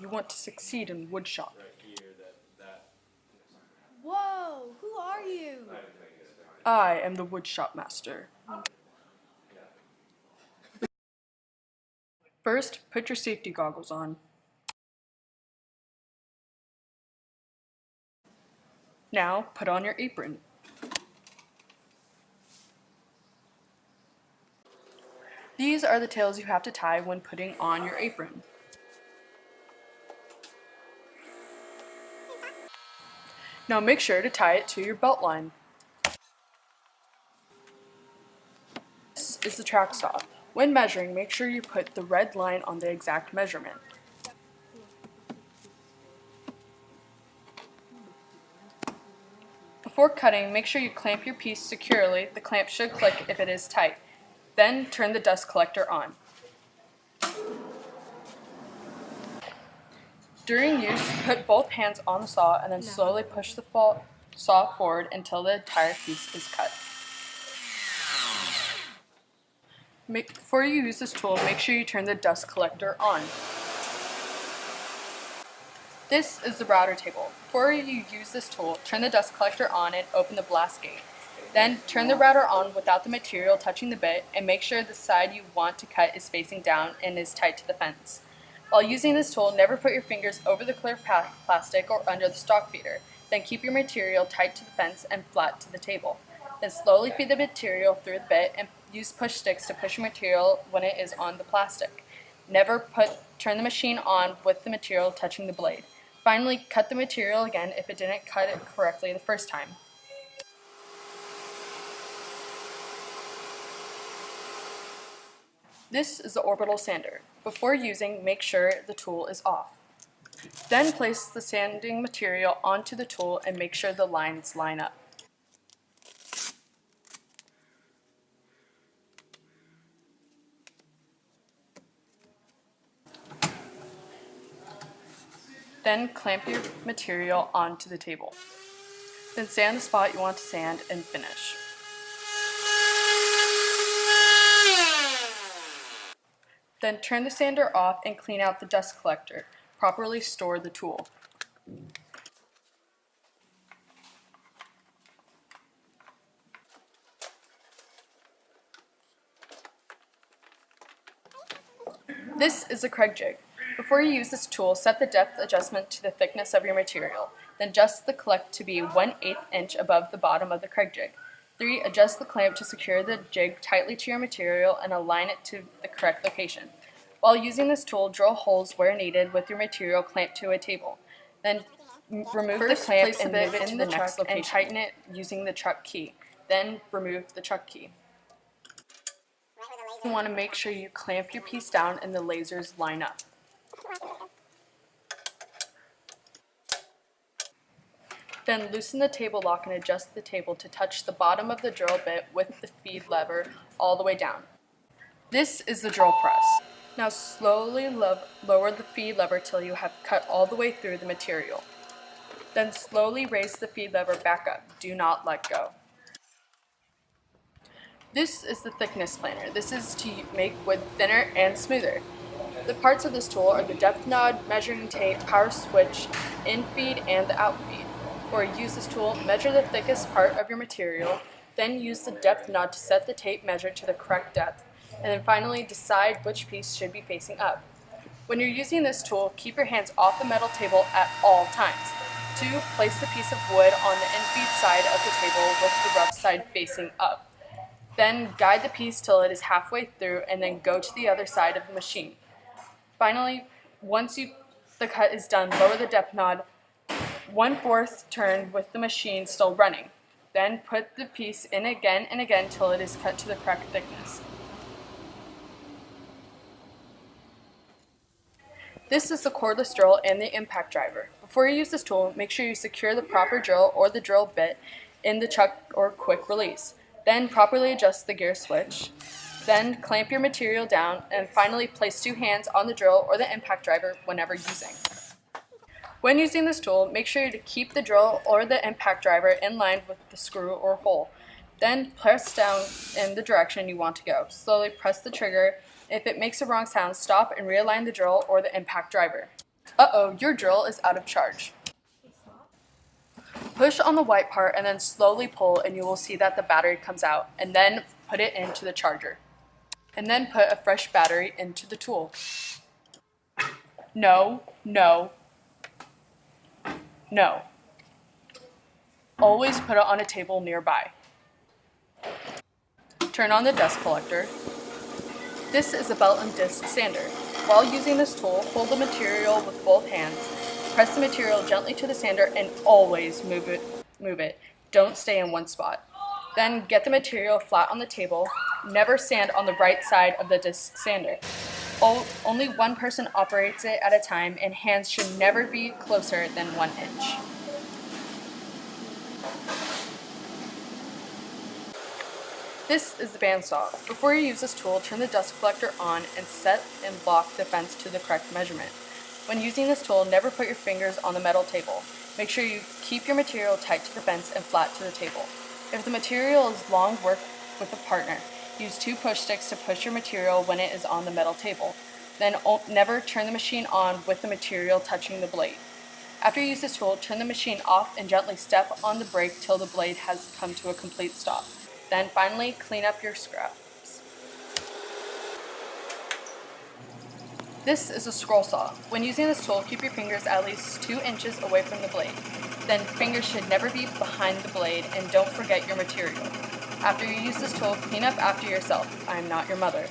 You want to succeed in woodshop. Whoa, who are you? I am the woodshop master. First, put your safety goggles on. Now, put on your apron. These are the tails you have to tie when putting on your apron. Now make sure to tie it to your belt line. This is the track stop. When measuring, make sure you put the red line on the exact measurement. Before cutting, make sure you clamp your piece securely. The clamp should click if it is tight. Then turn the dust collector on. During use, put both hands on the saw and then slowly push the saw forward until the entire piece is cut. Before you use this tool, make sure you turn the dust collector on. This is the router table. Before you use this tool, turn the dust collector on and open the blast gate. Then turn the router on without the material touching the bit and make sure the side you want to cut is facing down and is tight to the fence. While using this tool, never put your fingers over the clear plastic or under the stock feeder. Then keep your material tight to the fence and flat to the table. Then slowly feed the material through the bit and use push sticks to push your material when it is on the plastic. Never turn the machine on with the material touching the blade. Finally, cut the material again if it didn't cut it correctly the first time. This is the Orbital Sander. Before using, make sure the tool is off. Then place the sanding material onto the tool and make sure the lines line up. Then clamp your material onto the table. Then sand the spot you want to sand and finish. Then turn the sander off and clean out the dust collector. Properly store the tool. This is a Craig jig. Before you use this tool, set the depth adjustment to the thickness of your material. Then adjust the collect to be 1/8 inch above the bottom of the Craig jig. 3. Adjust the clamp to secure the jig tightly to your material and align it to the correct location. While using this tool, drill holes where needed with your material clamped to a table. Then remove the clamp and move it to the next location and tighten it using the chuck key. Then remove the chuck key. You want to make sure you clamp your piece down and the lasers line up. Then loosen the table lock and adjust the table to touch the bottom of the drill bit with the feed lever all the way down. This is the drill press. Now slowly lower the feed lever till you have cut all the way through the material. Then slowly raise the feed lever back up. Do not let go. This is the thickness planer. This is to make wood thinner and smoother. The parts of this tool are the depth knob, measuring tape, power switch, in-feed, and the out-feed. Before you use this tool, measure the thickest part of your material, then use the depth knob to set the tape measure to the correct depth, and then finally decide which piece should be facing up. When you're using this tool, keep your hands off the metal table at all times. 2. Place the piece of wood on the in-feed side of the table with the rough side facing up. Then guide the piece till it is halfway through and then go to the other side of the machine. Finally, once the cut is done, lower the depth knob 1/4 turn with the machine still running. Then put the piece in again and again till it is cut to the correct thickness. This is the cordless drill and the impact driver. Before you use this tool, make sure you secure the proper drill or the drill bit in the chuck or quick release. Then properly adjust the gear switch. Then clamp your material down and finally place 2 hands on the drill or the impact driver whenever using. When using this tool, make sure to keep the drill or the impact driver in line with the screw or hole. Then press down in the direction you want to go. Slowly press the trigger. If it makes a wrong sound, stop and realign the drill or the impact driver. Uh-oh, your drill is out of charge. Push on the white part and then slowly pull and you will see that the battery comes out, and then put it into the charger. And then put a fresh battery into the tool. No, no, no. Always put it on a table nearby. Turn on the dust collector. This is a belt and disc sander. While using this tool, hold the material with both hands. Press the material gently to the sander and always move it. Don't stay in one spot. Then get the material flat on the table. Never sand on the right side of the disc sander. Only one person operates it at a time, and hands should never be closer than 1 inch. This is the bandsaw. Before you use this tool, turn the dust collector on and set and lock the fence to the correct measurement. When using this tool, never put your fingers on the metal table. Make sure you keep your material tight to the fence and flat to the table. If the material is long, work with a partner. Use 2 push sticks to push your material when it is on the metal table. Then never turn the machine on with the material touching the blade. After you use this tool, turn the machine off and gently step on the brake till the blade has come to a complete stop. Then finally, clean up your scraps. This is a scroll saw. When using this tool, keep your fingers at least 2 inches away from the blade. Then fingers should never be behind the blade, and don't forget your material. After you use this tool, clean up after yourself. I am not your mother.